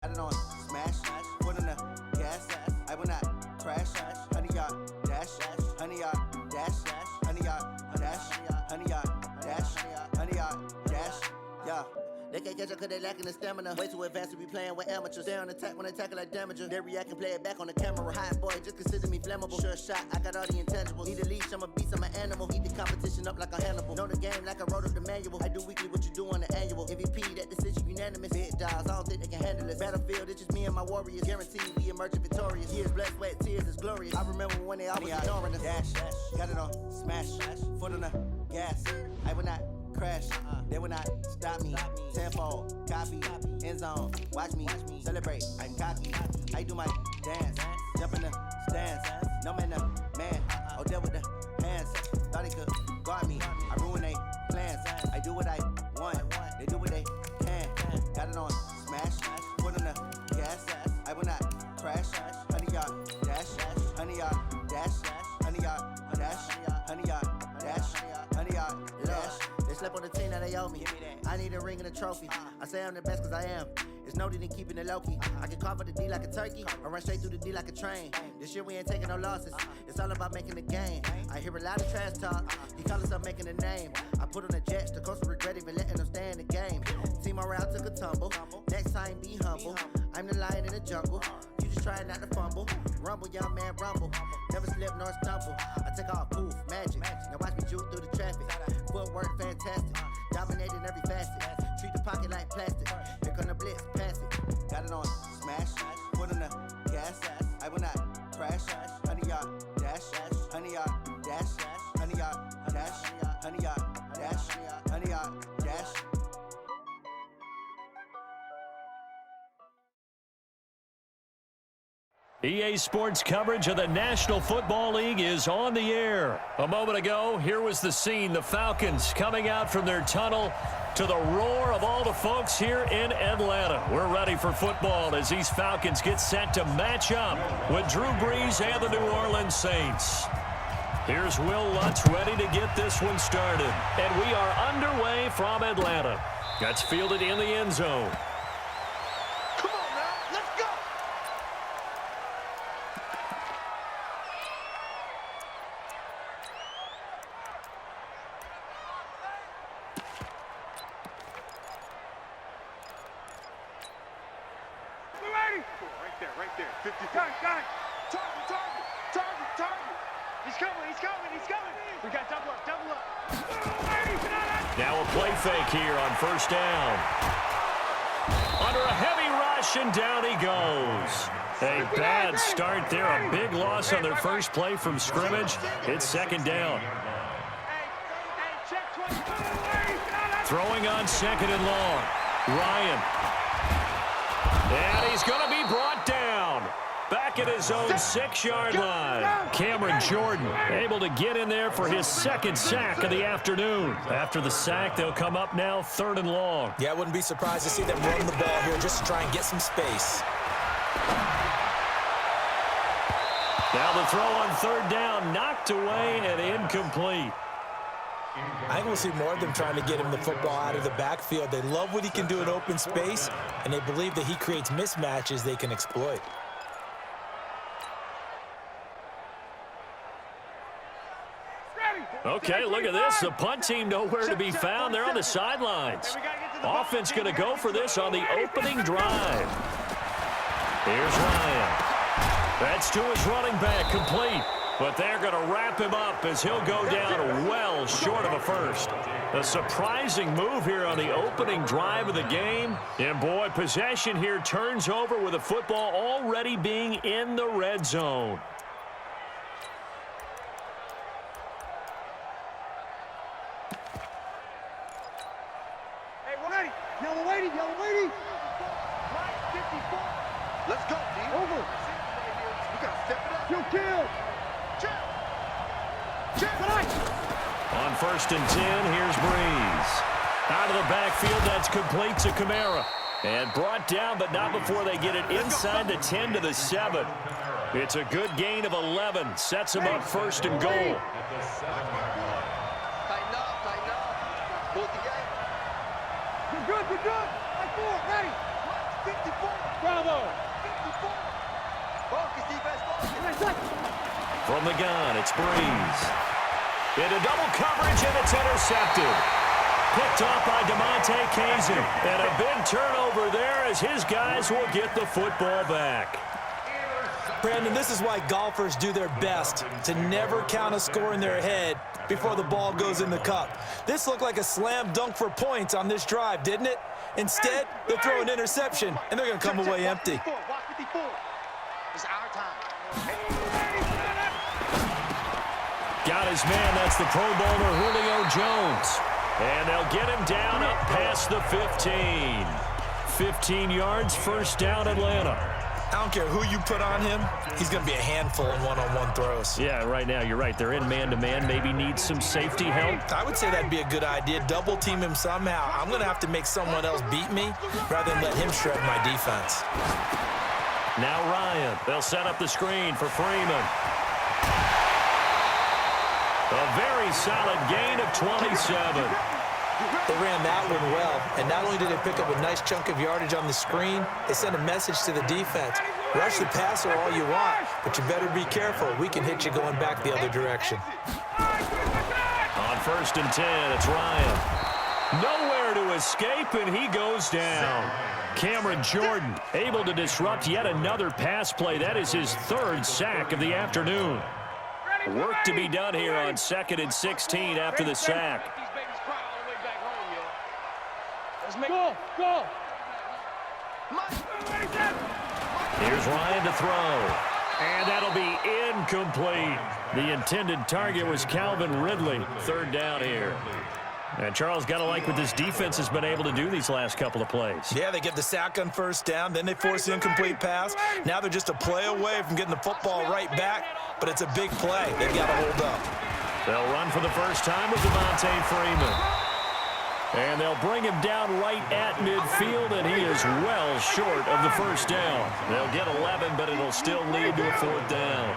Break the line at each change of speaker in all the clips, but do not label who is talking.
Got it on smash, foot on the gas. I will not crash. 100-yard dash, 100-yard dash, 100-yard dash, 100-yard dash, 100-yard dash. Yeah. They can't catch up cause they lacking the stamina. Way too advanced to be playing with amateurs. Stay on attack when they tackle like damager. They react and play it back on the camera. Hot boy, just consider me flammable. Sure shot, I got all the intangibles. Need a leash, I'm a beast, I'm an animal. Heat the competition up like a Hannibal. Know the game like I wrote up the manual. I do weekly what you do on the annual. MVP, that decision unanimous. Big dogs, I don't think they can handle it. Battlefield, it's just me and my warriors. Guaranteed we emerging victorious. Years, blood, sweat, tears, it's glorious. I remember when they always ignoring us. Dash, got it on smash, foot on the gas. I will not crash, they will not stop me. Tenfold, copy, end zone, watch me celebrate. I'm cocky, I do my dance, jump in the stands. No man, man, oh there with the hands. Thought they could guard me, I ruin they plans. I do what I want, they do what they can. Got it on smash, foot on the gas. I will not crash, 100-yard dash, 100-yard dash, 100-yard dash, 100-yard dash, 100-yard dash. They slept on the team that they owe me. I need a ring and a trophy. I say I'm the best cause I am. It's noted in keeping it low-key. I can carve for the D like a turkey, or run straight through the D like a train. This year we ain't taking no losses. It's all about making the game. I hear a lot of trash talk. He call himself making a name. I put on the Jets. The coach will regret even letting them stay in the game. Team morale took a tumble. Next time be humble. I'm the lion in the jungle. You just trying not to fumble. Rumble, young man, rumble. Never slip nor stumble. I take off, poof, magic. Now watch me juke through the traffic. Footwork fantastic. Dominating every facet. Treat the pocket like plastic. Here come the blitz, pass it. Got it on smash, foot on the gas. I will not crash. 100-yard dash, 100-yard dash, 100-yard dash, 100-yard dash, 100-yard dash.
EA Sports coverage of the National Football League is on the air. A moment ago, here was the scene. The Falcons coming out from their tunnel to the roar of all the folks here in Atlanta. We're ready for football as these Falcons get set to match up with Drew Brees and the New Orleans Saints. Here's Will Lutz ready to get this one started. And we are underway from Atlanta. That's fielded in the end zone.
Right there. 50. Target. He's coming. We got double up.
Now a play fake here on first down. Under a heavy rush, and down he goes. A bad start there. A big loss on their first play from scrimmage. It's second down. Throwing on second and long. Ryan. And he's going to be brought down. Back at his own 6-yard line. Cameron Jordan able to get in there for his second sack of the afternoon. After the sack, they'll come up now third and long.
Yeah, I wouldn't be surprised to see them run the ball here just to try and get some space.
Now the throw on third down, knocked away and incomplete.
I think we'll see more of them trying to get him the football out of the backfield. They love what he can do in open space, and they believe that he creates mismatches they can exploit.
Okay, look at this. The punt team nowhere to be found. They're on the sidelines. Offense going to go for this on the opening drive. Here's Ryan. That's to his running back, complete. But they're going to wrap him up as he'll go down well short of a first. A surprising move here on the opening drive of the game. And, boy, possession here turns over with the football already being in the red zone.
Hey, we're ready. Yellow lady. Right, 54. Let's go, D. Over. We got to step it up. You kill.
On first and 10, here's Brees. Out of the backfield, that's complete to Kamara. And brought down, but not before they get it inside the 10 to the 7. It's a good gain of 11. Sets them up first and goal.
Tighten up. Hold the game. You're good. Like 4, ready. 54. Bro.
From the gun, it's Breeze. Into double coverage, and it's intercepted. Picked off by DeMonte Kazin. And a big turnover there as his guys will get the football back.
Brandon, this is why golfers do their best to never count a score in their head before the ball goes in the cup. This looked like a slam dunk for points on this drive, didn't it? Instead, they throw an interception, and they're going to come away empty.
It's our time.
Got his man. That's the Pro Bowler Julio Jones. And they'll get him down up past the 15. 15 yards, first down, Atlanta.
I don't care who you put on him. He's going to be a handful in one-on-one throws.
Yeah, right now, you're right. They're in man-to-man. Maybe need some safety help.
I would say that'd be a good idea. Double team him somehow. I'm going to have to make someone else beat me rather than let him shred my defense.
Now Ryan. They'll set up the screen for Freeman. A very solid gain of 27.
They ran that one well, and not only did they pick up a nice chunk of yardage on the screen, they sent a message to the defense. Rush the passer all you want, but you better be careful. We can hit you going back the other direction.
On 1st and 10, it's Ryan. Nowhere to escape, and he goes down. Cameron Jordan able to disrupt yet another pass play. That is his 3rd sack of the afternoon. Work to be done here on 2nd and 16 after the sack.
Go!
Here's Ryan to throw. And that'll be incomplete. The intended target was Calvin Ridley. 3rd down here. And Charles, got to like what this defense has been able to do these last couple of plays.
Yeah, they get the sack on 1st down, then they force the incomplete pass. Now they're just a play away from getting the football right back, but it's a big play. They've got to hold up.
They'll run for the first time with DeMonte Freeman. And they'll bring him down right at midfield, and he is well short of the 1st down. They'll get 11, but it'll still lead to a 4th down.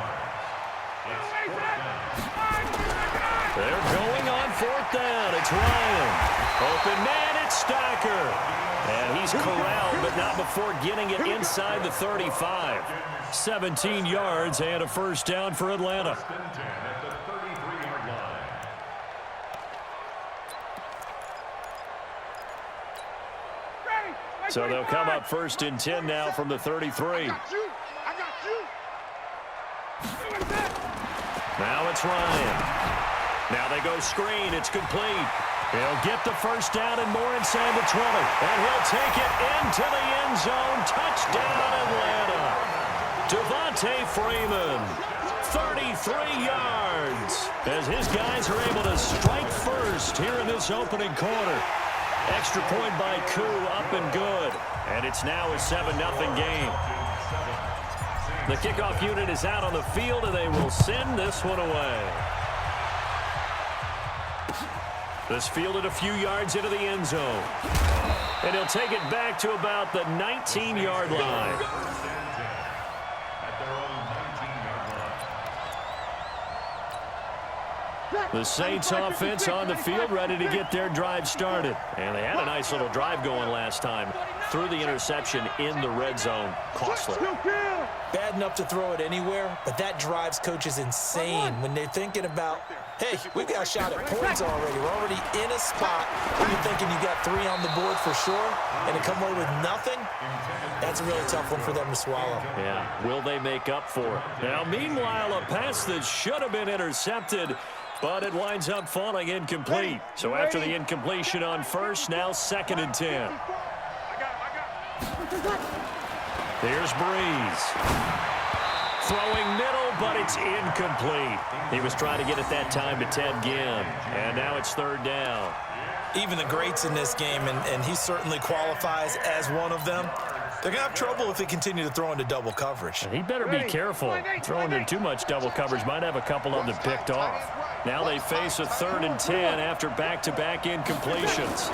They're going on 4th down. It's Ryan. Open man, it's Stacker. And he's corralled, but not before getting it inside the 35. 17 yards and a 1st down for Atlanta. So they'll come up 1st and 10 now from the 33.
I got you.
Now it's Ryan. Now they go screen. It's complete. He'll get the 1st down and more inside the 20. And he'll take it into the end zone. Touchdown, Atlanta. Devontae Freeman, 33 yards. As his guys are able to strike first here in this opening quarter. Extra point by Koo, up and good. And it's now a 7-0 game. The kickoff unit is out on the field, and they will send this one away. This fielded a few yards into the end zone. And he'll take it back to about the 19-yard line. The Saints offense on the field, ready to get their drive started. And they had a nice little drive going last time. Threw the interception in the red zone. Costly.
Bad enough to throw it anywhere, but that drives coaches insane when they're thinking about, hey, we've got a shot at points already. We're already in a spot where you're thinking you got 3 on the board for sure, and to come away with nothing, that's a really tough one for them to swallow.
Yeah, will they make up for it? Now, meanwhile, a pass that should have been intercepted, but it winds up falling incomplete. So after the incompletion on 1st, now 2nd and 10. Here's Breeze. Throwing middle, but it's incomplete. He was trying to get it that time to Ted Ginn. And now it's 3rd down.
Even the greats in this game, and he certainly qualifies as one of them, they're going to have trouble if they continue to throw into double coverage.
He better be careful. Throwing in too much double coverage might have a couple of them picked off. Now they face a 3rd and 10 after back-to-back incompletions.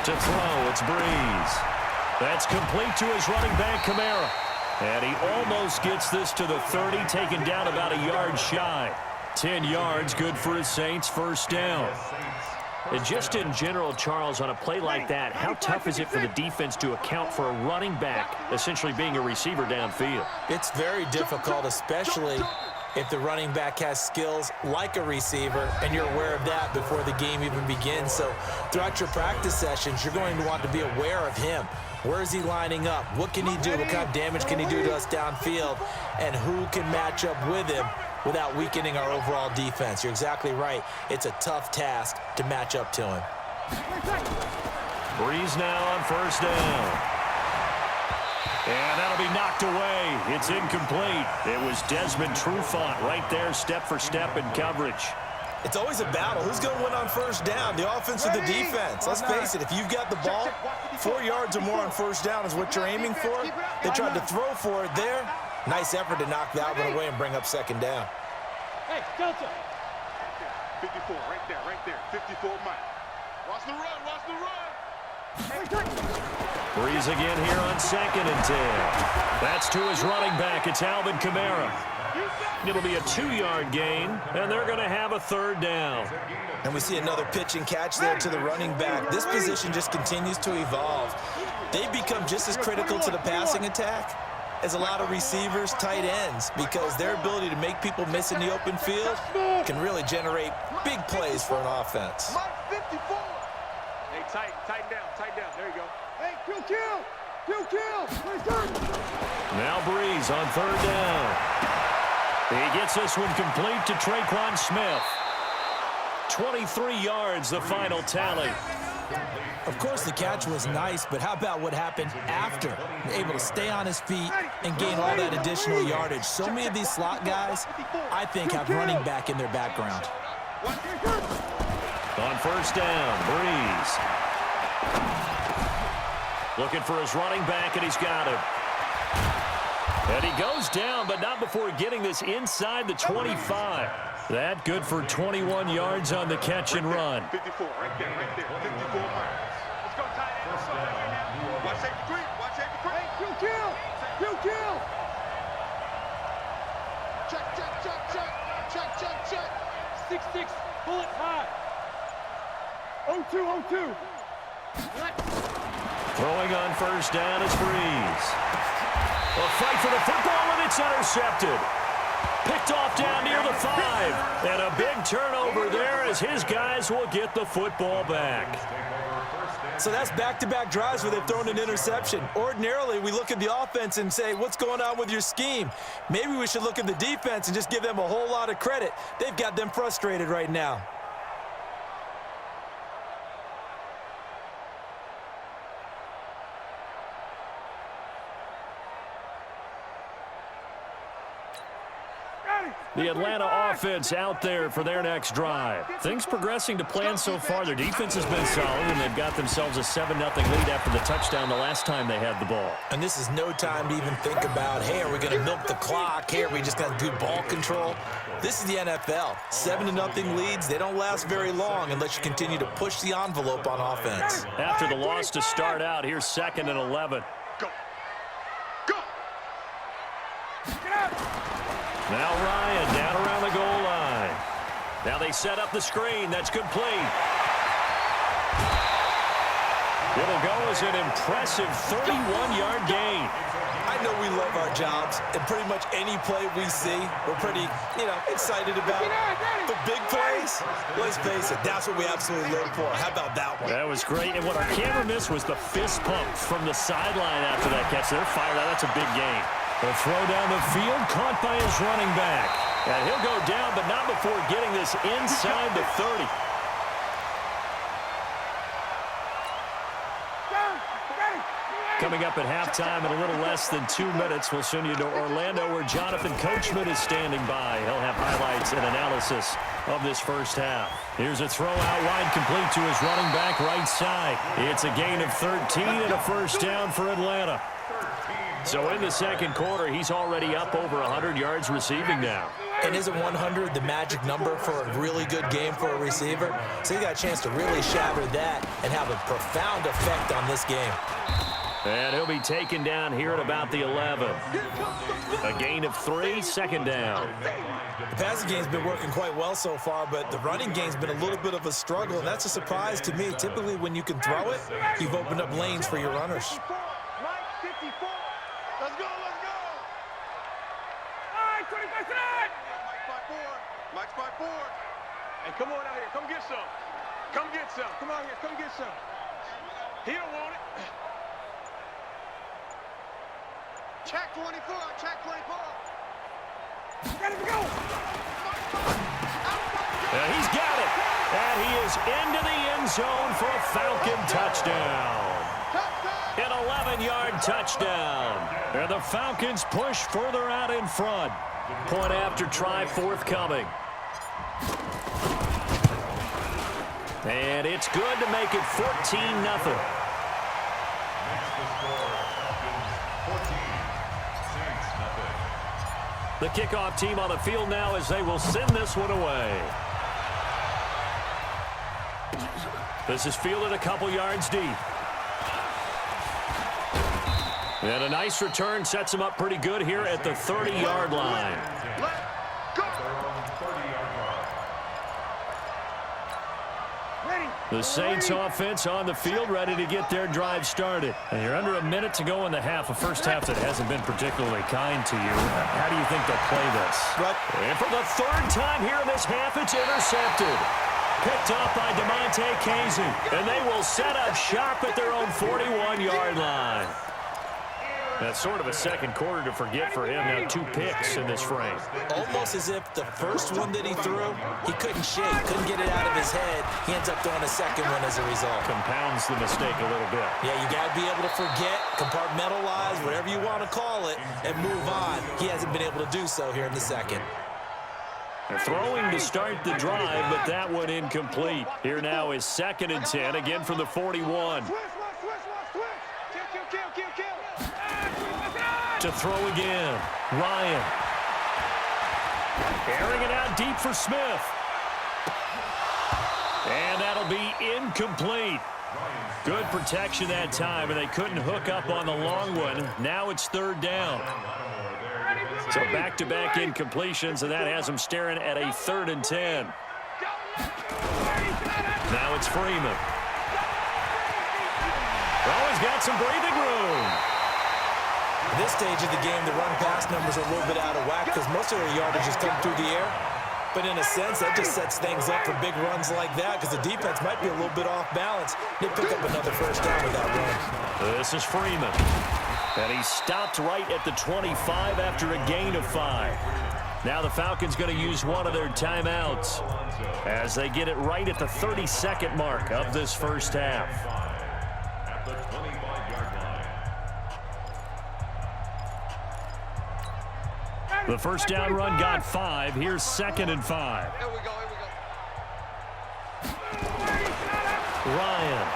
To throw, it's Breeze. That's complete to his running back, Kamara. And he almost gets this to the 30, taken down about a yard shy. 10 yards, good for his Saints, 1st down. And just in general, Charles, on a play like that, how tough is it for the defense to account for a running back essentially being a receiver downfield?
It's very difficult, especially if the running back has skills like a receiver, and you're aware of that before the game even begins. So throughout your practice sessions, you're going to want to be aware of him. Where is he lining up? What can he do? What kind of damage can he do to us downfield? And who can match up with him without weakening our overall defense? You're exactly right. It's a tough task to match up to him.
Breeze now on first down. And that'll be knocked away. It's incomplete. It was Desmond Trufant right there, step for step in coverage.
It's always a battle. Who's going to win on first down, the offense or the defense? Let's face it, if you've got the ball, 4 yards or more on first down is what you're aiming for. They tried to throw for it there. Nice effort to knock that one away and bring up second down.
Hey, Delta. 54, right there. 54 Mike. Watch the run.
Breeze again here on 2nd and 10. That's to his running back. It's Alvin Kamara. It'll be a 2-yard gain, and they're going to have a third down.
And we see another pitch and catch there to the running back. This position just continues to evolve. They become just as critical to the passing attack as a lot of receivers, tight ends, because their ability to make people miss in the open field can really generate big plays for an offense.
Hey, tighten down. There you go. Hey, kill.
Now Breeze on third down. He gets this one complete to Traquan Smith. 23 yards, the final tally.
Of course, the catch was nice, but how about what happened after? Able to stay on his feet and gain all that additional yardage. So many of these slot guys, I think, have running back in their background.
On first down, Breeze. Looking for his running back, and he's got him. And he goes down, but not before getting this inside the 25. That good for 21 yards on the catch and run.
54, right there. 54 miles. Let's go tight end. Watch safety creep. Hey, kill. Check. 6-6, bullet high. 0-2.
Throwing on first down is Breeze. A fight for the football, and it's intercepted. Picked off down near the 5. And a big turnover there as his guys will get the football back.
So that's back-to-back drives where they've thrown an interception. Ordinarily, we look at the offense and say, what's going on with your scheme? Maybe we should look at the defense and just give them a whole lot of credit. They've got them frustrated right now.
The Atlanta offense out there for their next drive. Things progressing to plan so far. Their defense has been solid, and they've got themselves a 7-0 lead after the touchdown the last time they had the ball.
And this is no time to even think about, hey, are we going to milk the clock? Hey, are we just going to do ball control? This is the NFL. 7-0 leads, they don't last very long unless you continue to push the envelope on offense.
After the loss to start out, here's 2nd and 11.
Go. Get out.
Now Ryan down around the goal line. Now they set up the screen. That's complete. It'll go as an impressive 31-yard gain.
I know we love our jobs, and pretty much any play we see, we're pretty, excited about. But big plays, let's face it, that's what we absolutely live for. How about that one?
That was great. And what our camera missed was the fist pump from the sideline after that catch. They're fired out. That's a big gain. The throw down the field, caught by his running back. And he'll go down, but not before getting this inside the 30. Coming up at halftime in a little less than 2 minutes, we'll send you to Orlando where Jonathan Coachman is standing by. He'll have highlights and analysis of this first half. Here's a throw out wide complete to his running back right side. It's a gain of 13 and a first down for Atlanta. So in the second quarter, he's already up over 100 yards receiving now.
And isn't 100 the magic number for a really good game for a receiver? So he got a chance to really shatter that and have a profound effect on this game.
And he'll be taken down here at about the 11. A gain of 3, second down.
The passing game's been working quite well so far, but the running game's been a little bit of a struggle, and that's a surprise to me. Typically, when you can throw it, you've opened up lanes for your runners.
Let's go. Mike's by four. Hey, come on out here. Come get some. Come get some. Come out here. Come get some. He don't want it. Check 24. Check 24. Ready to go.
He's got it. And he is into the end zone for a Falcon touchdown. An 11-yard touchdown. And the Falcons push further out in front. Point after try forthcoming. And it's good to make it 14-0. The kickoff team on the field now as they will send this one away. This is fielded a couple yards deep. And a nice return sets him up pretty good here at the 30-yard line. The Saints offense on the field ready to get their drive started. And you're under a minute to go in the half, a first half that hasn't been particularly kind to you. How do you think they'll play this? And for the third time here in this half, it's intercepted. Picked up by DeMonte Casey. And they will set up shop at their own 41-yard line. That's sort of a second quarter to forget for him. Now 2 picks in this frame.
Almost as if the first one that he threw, he couldn't shake, couldn't get it out of his head. He ends up throwing a second one as a result.
Compounds the mistake a little bit.
Yeah, you got to be able to forget, compartmentalize, whatever you want to call it, and move on. He hasn't been able to do so here in the second.
They're throwing to start the drive, but that one incomplete. Here now is 2nd and 10, again from the 41. To throw again. Ryan. Airing it out deep for Smith. And that'll be incomplete. Good protection that time, and they couldn't hook up on the long one. Now it's 3rd down. So back-to-back incompletions, and that has them staring at a 3rd and 10. Now it's Freeman. Oh, he's got some breathing room.
At this stage of the game, the run-pass numbers are a little bit out of whack because most of their yardage is coming through the air. But in a sense, that just sets things up for big runs like that because the defense might be a little bit off balance. They pick up another first down with that run.
This is Freeman. And he stopped right at the 25 after a gain of 5. Now the Falcons going to use one of their timeouts as they get it right at the 32nd mark of this first half. The first down run got 5. Here's 2nd and 5.
Here we go.
Ryan.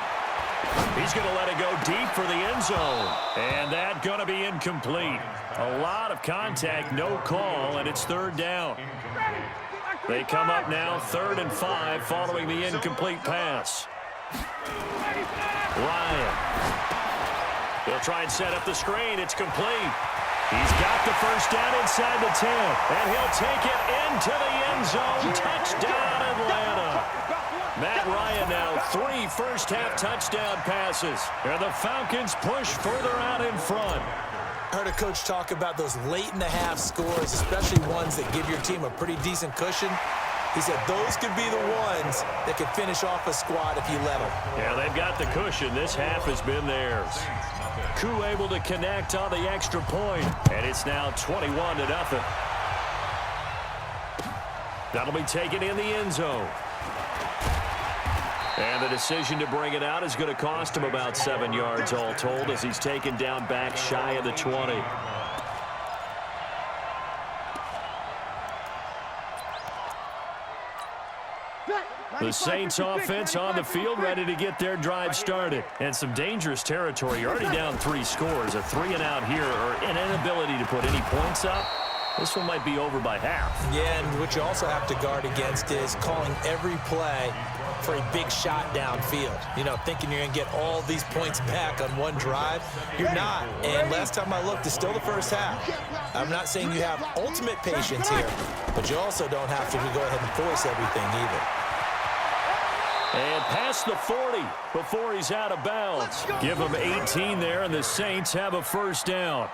He's going to let it go deep for the end zone. And that going to be incomplete. A lot of contact, no call, and it's 3rd down. They come up now 3rd and 5 following the incomplete pass. Ryan. He'll try and set up the screen. It's complete. He's got the first down inside the 10, and he'll take it into the end zone. Touchdown, Atlanta. Matt Ryan now 3 first-half touchdown passes, and the Falcons push further out in front.
I heard a coach talk about those late-in-the-half scores, especially ones that give your team a pretty decent cushion. He said those could be the ones that could finish off a squad if you let them.
Yeah, they've got the cushion. This half has been theirs. Koo able to connect on the extra point, and it's now 21-0. That'll be taken in the end zone. And the decision to bring it out is going to cost him about 7 yards all told as he's taken down back shy of the 20. The Saints offense on the field ready to get their drive started. And some dangerous territory. You're already down 3 scores. A 3-and-out here or an inability to put any points up. This one might be over by half.
Yeah, and what you also have to guard against is calling every play for a big shot downfield. You know, thinking you're going to get all these points back on one drive. You're not. And last time I looked, it's still the first half. I'm not saying you have ultimate patience here, but you also don't have to go ahead and force everything either.
And past the 40 before he's out of bounds. Give him 18 there, and the Saints have a first down.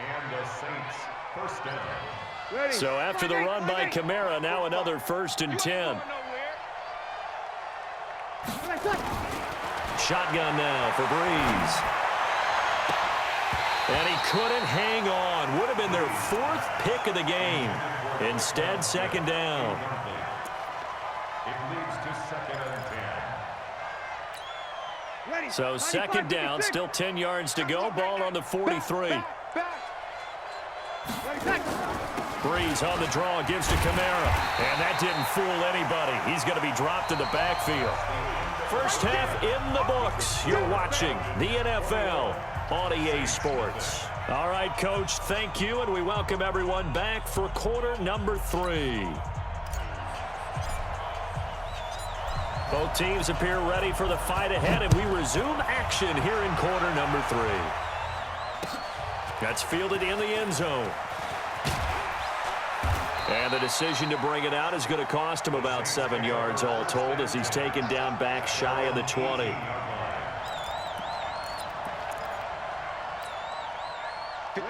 And the Saints, first down.
So after the run by Kamara, now another 1st and 10. Shotgun now for Breeze. And he couldn't hang on. Would have been their 4th pick of the game. Instead, 2nd down.
It leads to 2nd and 10.
So 2nd down, still 10 yards to go. Ball on the 43. Breeze on the draw, gives to Kamara. And that didn't fool anybody. He's going to be dropped in the backfield. First half in the books. You're watching the NFL on EA Sports. All right, Coach, thank you, and we welcome everyone back for quarter number 3. Both teams appear ready for the fight ahead, and we resume action here in quarter number 3. That's fielded in the end zone. And the decision to bring it out is going to cost him about 7 yards all told as he's taken down back shy of the 20.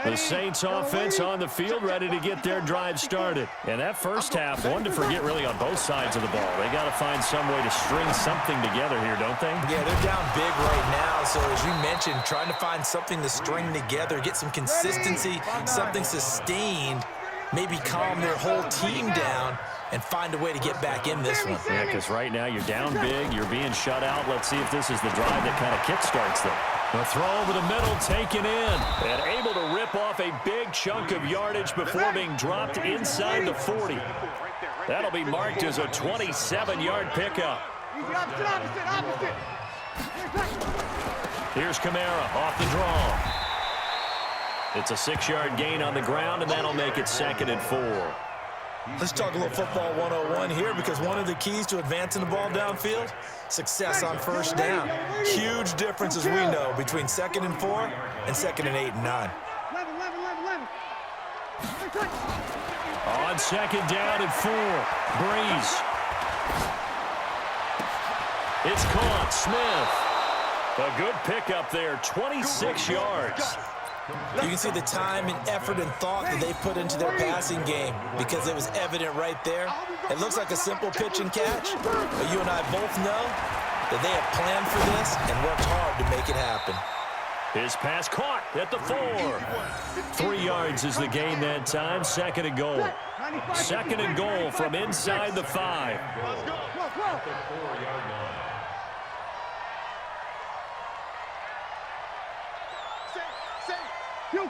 The Saints offense on the field ready to get their drive started. And that first half, one to forget really on both sides of the ball. They got to find some way to string something together here, don't they?
Yeah, they're down big right now. So as you mentioned, trying to find something to string together, get some consistency, something sustained, maybe calm their whole team down and find a way to get back in this one.
Yeah, because right now you're down big, you're being shut out. Let's see if this is the drive that kind of kickstarts them. The throw over the middle taken in and able to rip off a big chunk of yardage before being dropped inside the 40. That'll be marked as a 27-yard pickup. Here's Kamara off the draw. It's a 6-yard gain on the ground, and that'll make it 2nd and 4.
Let's talk a little football 101 here, because one of the keys to advancing the ball downfield, success on first down. Huge difference, as we know, between 2nd and 4 and 2nd and 8 and 9.
On 2nd down and 4, Breeze. It's caught. Smith. A good pickup there, 26 yards.
You can see the time and effort and thought that they put into their passing game, because it was evident right there. It looks like a simple pitch and catch, but you and I both know that they have planned for this and worked hard to make it happen.
His pass caught at the 4. 3 yards is the gain that time. 2nd and goal. 2nd and goal from inside the 5.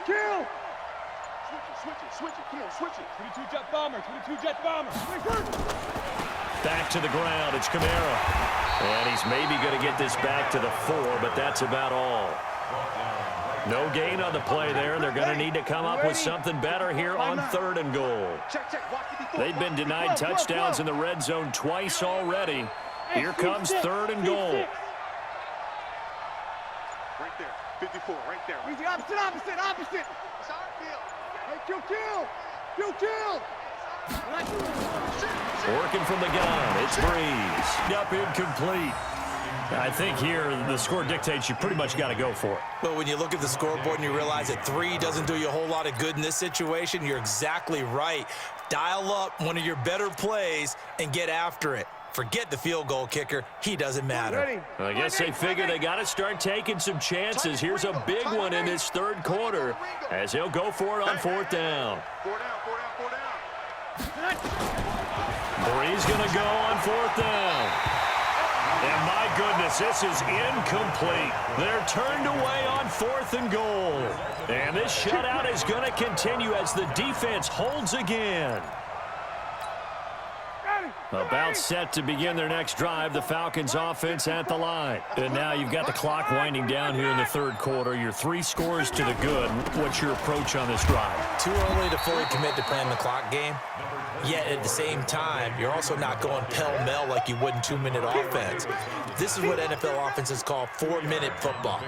Kill! Switch it, come on, switch it. 22 jet bomber, 22 jet bomber.
Back to the ground, it's Kamara. And he's maybe going to get this back to the 4, but that's about all. No gain on the play there. They're going to need to come up with something better here on 3rd and goal. They've been denied touchdowns in the red zone twice already. Here comes 3rd and goal.
Right there, 54, right there. Easy, opposite. It's our field. Hey, kill.
Working from the gun, it's Breeze. Up incomplete. I think here the score dictates you pretty much got to go for it.
But when you look at the scoreboard and you realize that 3 doesn't do you a whole lot of good in this situation, you're exactly right. Dial up one of your better plays and get after it. Forget the field goal kicker. He doesn't matter.
I guess they figure they got to start taking some chances. Here's a big one in this 3rd quarter as he'll go for it on 4th down.
4 down.
Breeze going to go on 4th down. And my goodness, this is incomplete. They're turned away on 4th and goal. And this shutout is going to continue as the defense holds again. About set to begin their next drive, the Falcons offense at the line. And now you've got the clock winding down here in the 3rd quarter. You're 3 scores to the good. What's your approach on this drive?
Too early to fully commit to playing the clock game. Yet at the same time, you're also not going pell-mell like you would in 2-minute offense. This is what NFL offenses call 4-minute football.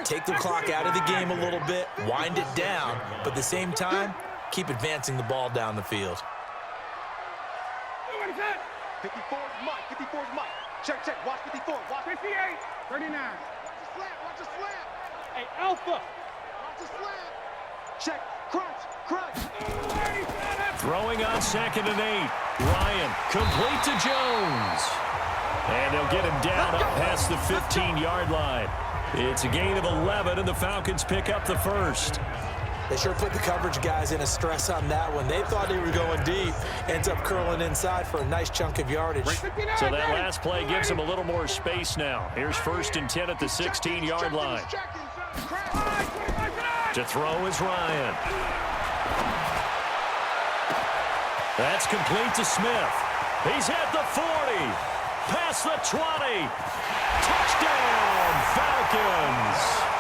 Take the clock out of the game a little bit, wind it down, but at the same time, keep advancing the ball down the field.
54's Mike. Check. Watch 54. Watch 58. 39. Watch the slap. Hey, Alpha. Watch the slap. Check.
Throwing on 2nd and 8. Ryan, complete to Jones. And they'll get him down up past the 15-yard line. It's a gain of 11, and the Falcons pick up the first.
They sure put the coverage guys in a stress on that one. They thought they were going deep. Ends up curling inside for a nice chunk of yardage.
So that last play gives them a little more space now. Here's 1st and 10 at the 16-yard line. To throw is Ryan. That's complete to Smith. He's at the 40. Past the 20. Touchdown, Falcons.